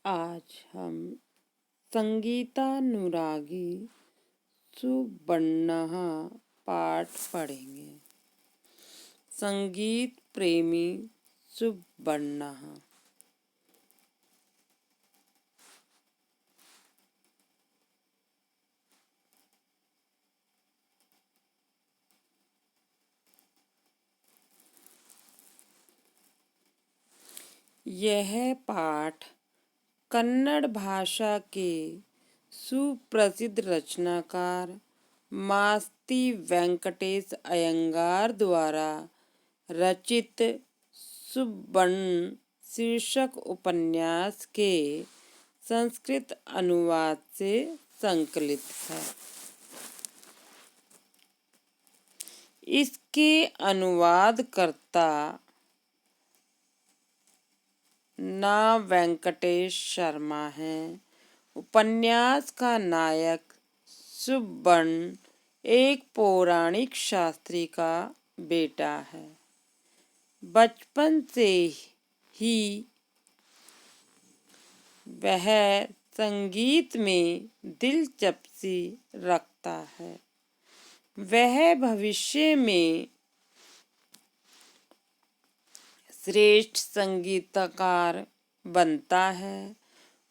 आज हम संगीतानुरागी सुवर्णः पाठ पढ़ेंगे। संगीत प्रेमी सुवर्णः। यह पाठ कन्नड़ भाषा के सुप्रसिद्ध रचनाकार मास्ती वेंकटेश अयंगार द्वारा रचित सुवर्ण शीर्षक उपन्यास के संस्कृत अनुवाद से संकलित है। इसके अनुवादकर्ता ना वेंकटेश शर्मा हैं। उपन्यास का नायक सुवर्ण एक पौराणिक शास्त्री का बेटा है। बचपन से ही वह संगीत में दिलचस्पी रखता है। वह भविष्य में श्रेष्ठ संगीतकार बनता है।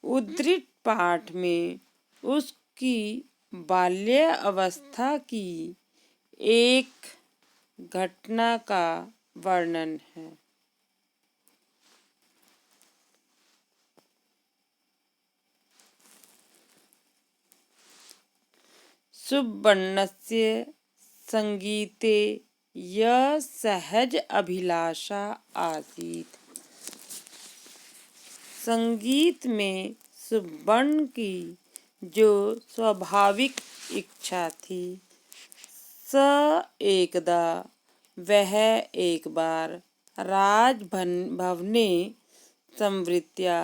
उद्धृत पाठ में उसकी बाल्य अवस्था की एक घटना का वर्णन है। सुवर्णस्य संगीते यह सहज अभिलाषा आसीत्। संगीत में सुवर्ण की जो स्वाभाविक इच्छा थी, एकदा वह एक बार राजभवने संवृत्या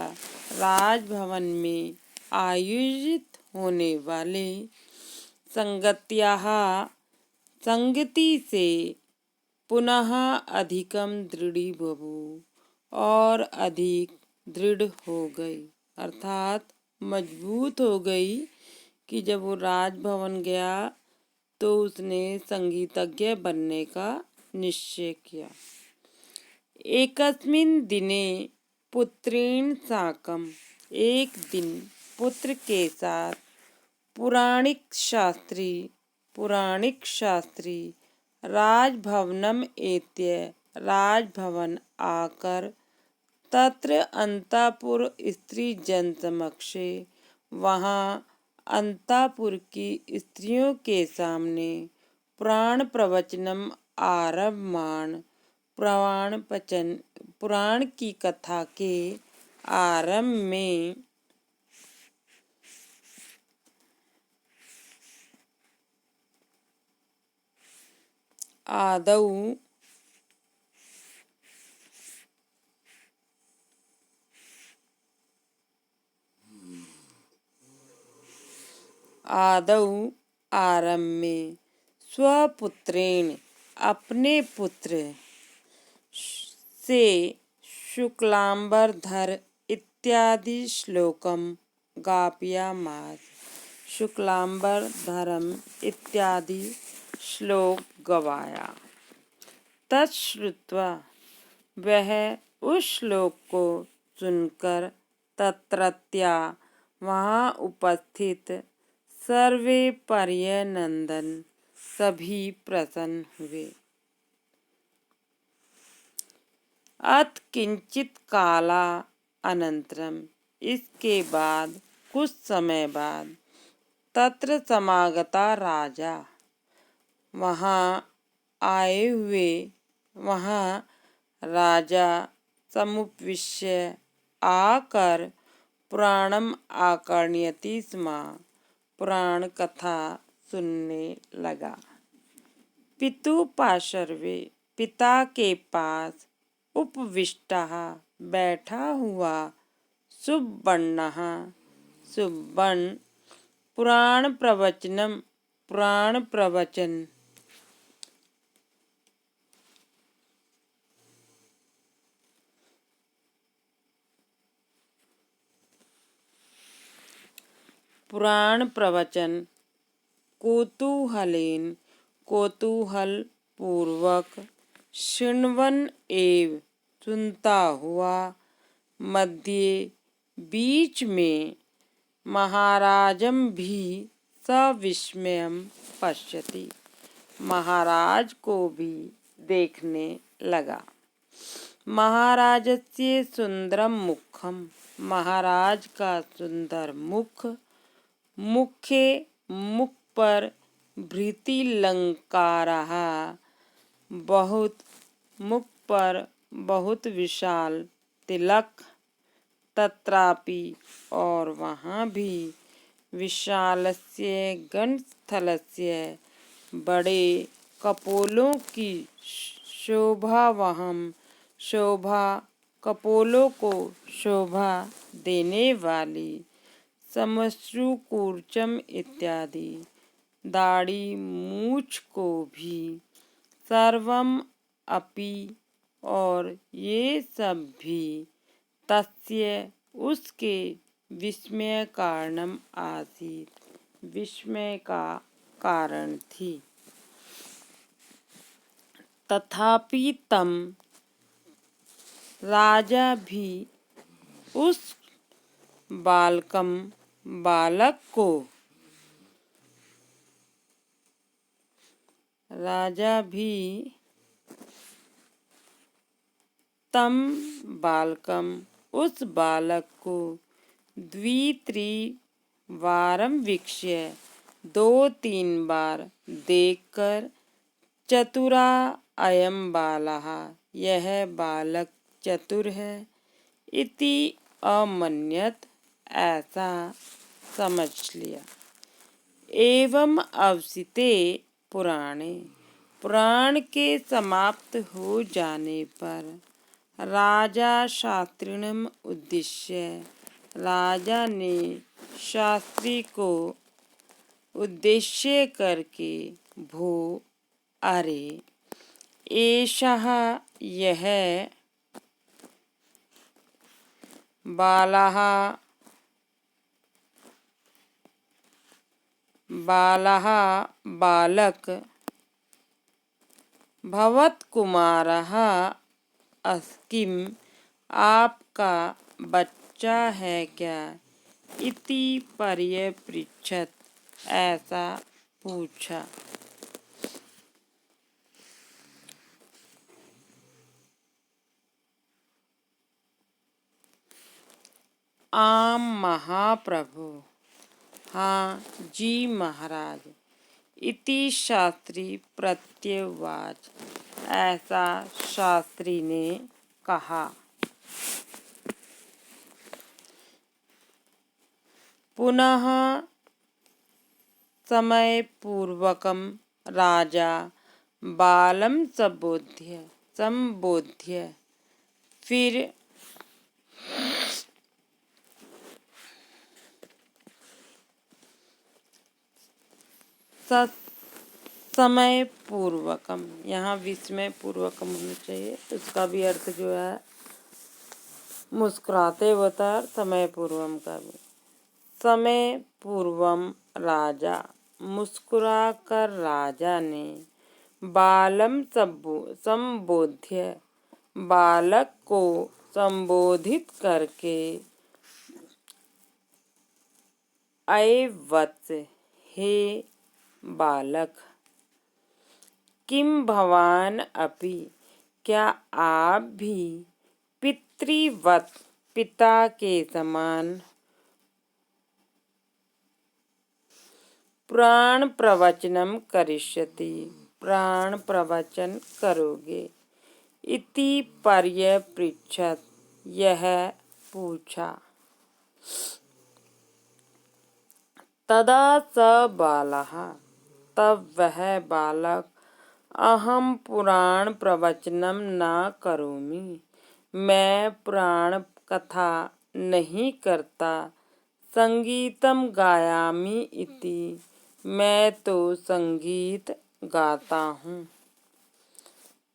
राजभवन में आयोजित होने वाले संगति से पुनः अधिकम दृढ़ीभूः और अधिक दृढ़ हो गई, अर्थात मजबूत हो गई कि जब वो राजभवन गया तो उसने संगीतज्ञ बनने का निश्चय किया। एकस्मिन् दिने पुत्रेण साकं, एक दिन पुत्र के साथ पुराणिक शास्त्री राजभवनम एत्य राजभवन आकर तत्र अंतापुर स्त्री जन समक्षे, वहाँ अंतापुर की स्त्रियों के सामने पुराण प्रवचनम आरभमाण, पुराण की कथा के आरंभ में आरंभ में स्वपुत्रेण, अपने पुत्र से शुक्लांबरधर इत्यादि श्लोकम गापयामास। शुक्लांबरधरम इत्यादि श्लोक गवाया। तच्छ्रुत्वा, वह उस श्लोक को सुनकर तत्रत्या, वहाँ उपस्थित सर्वे पर्यनंदन, सभी प्रसन्न हुए। अथ किंचित काला अनंतरम, इसके बाद कुछ समय बाद तत्र समागता राजा, वहाँ आए हुए राजा समुपविश्य आकर पुराणम आकर्ण्यति स्म, पुराण कथा सुनने लगा। पितु पार्श्वे, पिता के पास उपविष्टः, बैठा हुआ सुवर्णः, सुवर्ण पुराण प्रवचन पुराण प्रवचन कौतूहल पूर्वक शृण्वन् एव सुनता हुआ मध्ये बीच में महाराजं भी सविस्मयं पश्यति। महाराज को भी देखने लगा। महाराजस्य सुंदरम मुखम, महाराज का सुंदर मुख, मुख पर भृतिलंकारः, मुख पर बहुत विशाल तिलक, तत्रापि और वहाँ भी विशालस्य गणस्थलस्य, बड़े कपोलों की शोभा, कपोलों को शोभा देने वाली, समश्रुकूर्चम इत्यादि, दाढ़ी मूछ को भी, सर्वम अपि और ये सब भी, तस्य उसके विस्मय कारणम आसीत्, विस्मय का कारण थी। तथापि तम, राजा भी उस बालक को, राजा भी तम बालकम, उस बालक को द्वित्रिवारं वीक्ष्य, 2-3 बार देखकर, चतुरा अयम बालः, यह बालक चतुर है, इति अमन्यत, ऐसा समझ लिया। एवं अवसिते पुराणे, पुराण के समाप्त हो जाने पर, राजा शास्त्रिणम उद्दिश्य, राजा ने शास्त्री को उद्देश्य करके, भो, अरे, एषः, यह, बालः बालक, भवत्कुमारः किम, आपका बच्चा है क्या, इति पर्यपृच्छत्, ऐसा पूछा। आम महाप्रभु, हाँ जी महाराज, इति शास्त्री प्रत्युवाच, ऐसा शास्त्री ने कहा। पुनः समयपूर्वकं राजा बालं संबोध्य, फिर समय पूर्वकम, यहाँ विस्मय पूर्वकम होना चाहिए, उसका भी अर्थ जो है मुस्कुराते होता है, समय पूर्वम का भी। समय पूर्वम राजा, मुस्कुरा कर राजा ने, बालम संबोध्य, बालक को संबोधित करके, अये वत्स, हे बालक, किम भवान अपि, क्या आप भी, पितृवत्, पिता के समान, पुराण प्रवचनम करिष्यति, पुराण प्रवचन करोगे, इति पर्यपृच्छत्, यह पूछा। तदा स बालः, तब वह बालक, अहम पुराण प्रवचनम न करोमि, मैं पुराण कथा नहीं करता, संगीतम गायामि इति, मैं तो संगीत गाता हूँ।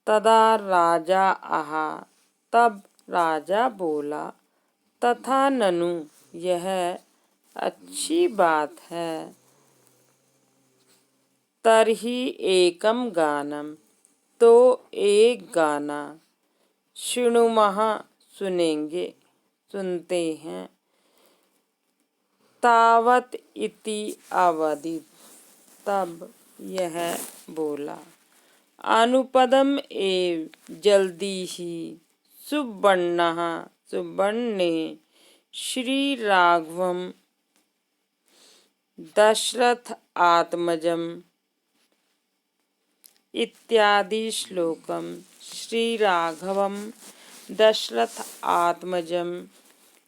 तदा राजा आहा, तब राजा बोला, तथा ननु, यह अच्छी बात है। तर्हि एकम गानम, तो एक गाना। शृणुमः, सुनेंगे, सुनते हैं। तावत इति अवदित, तब यह बोला। अनुपदम एव, जल्दी ही। सुवर्णः, सुवर्ण ने। श्री राघवम, दशरथ आत्मजम इत्यादि श्लोकम। श्री राघवम दशरथ आत्मजम,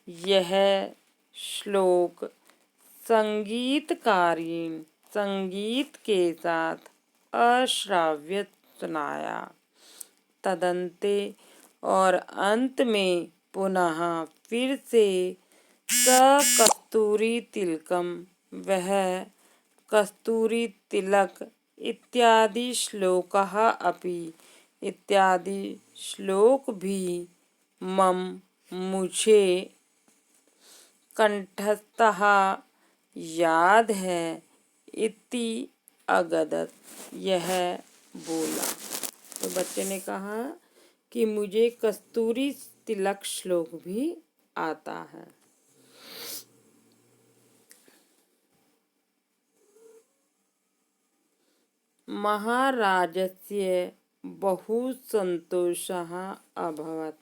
यह श्लोक संगीतकारीन, संगीत के साथ अश्राव्य सुनाया। तदन्ते, और अंत में पुनः फिर से कस्तूरी तिलकम, वह कस्तूरी तिलक इत्यादि श्लोकः अपि, इत्यादि श्लोक भी मम, मुझे कंठस्थः याद है। इति अगदत, यह बोला। तो बच्चे ने कहा कि मुझे कस्तूरी तिलक श्लोक भी आता है। महाराजस्य बहु संतोषः अभवत्,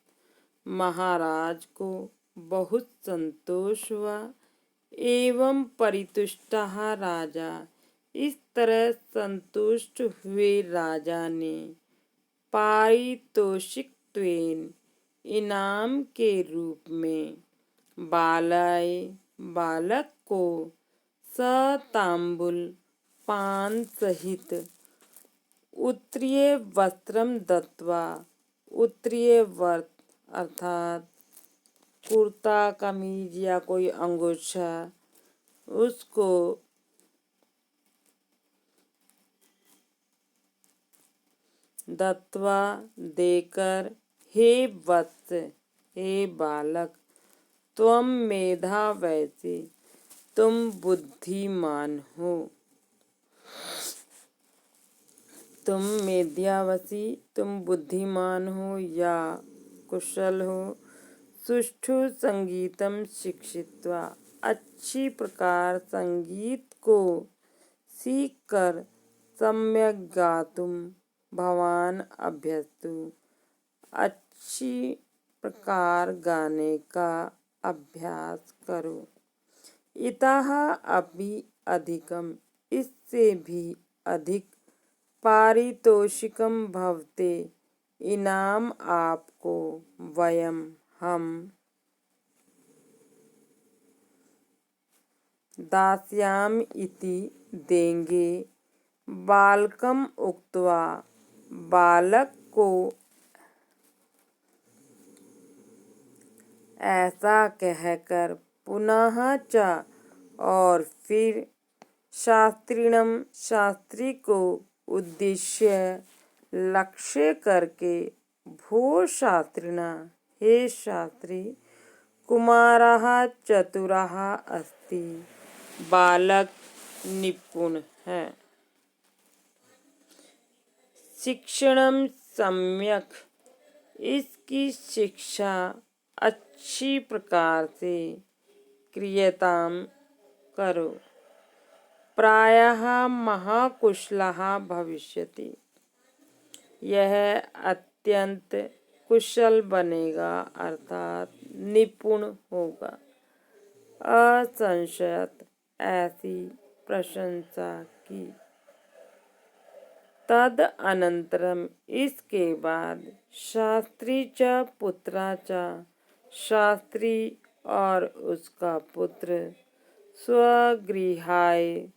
महाराज को बहुत संतोष हुआ। एवं परितुष्टः राजा, इस तरह संतुष्ट हुए राजा ने पारितोषिकत्वेन, इनाम के रूप में, बालाय, बालक को, सतांबुल, पान सहित, उत्तरीय वस्त्रम दत्वा, उत्तरीय वस्त्र अर्थात कुर्ता कमीज या कोई अंगोछा, उसको दत्वा, देकर। हे वत्स, हे बालक, त्वम मेधावसि, तुम बुद्धिमान हो। तुम मेधावसि, तुम बुद्धिमान हो या कुशल हो। सुष्ठु संगीतम शिक्षित्वा, अच्छी प्रकार संगीत को सीखकर। सम्यक गातुम, भवान अभ्यस्तु, अच्छी प्रकार गाने का अभ्यास करो। इतः अपि अधिकम, इससे भी अधिक। पारितोषिकम भवते, इनाम आपको। वयम, हम। दास्याम इति, देंगे। बालकम उक्त्वा, बालक को ऐसा कहकर। पुनः च, और फिर। शास्त्रिणम, शास्त्री को उद्देश्य, लक्ष्य करके। भो शास्त्रिणा, हे शास्त्री। कुमारः चतुरः अस्ति, बालक निपुण है। शिक्षणम सम्यक, इसकी शिक्षा अच्छी प्रकार से। क्रियताम, करो। प्रायः महाकुशलः भविष्यति, यह अत्यंत कुशल बनेगा अर्थात निपुण होगा। असंशयत, ऐसी प्रशंसा की। तद अनंतरम, इसके बाद। शास्त्री च पुत्रा च, शास्त्री और उसका पुत्र। स्वगृहाय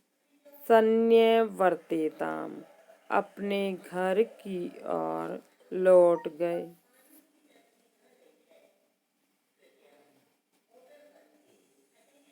सन्न्यवर्तेताम, अपने घर की ओर लौट गए।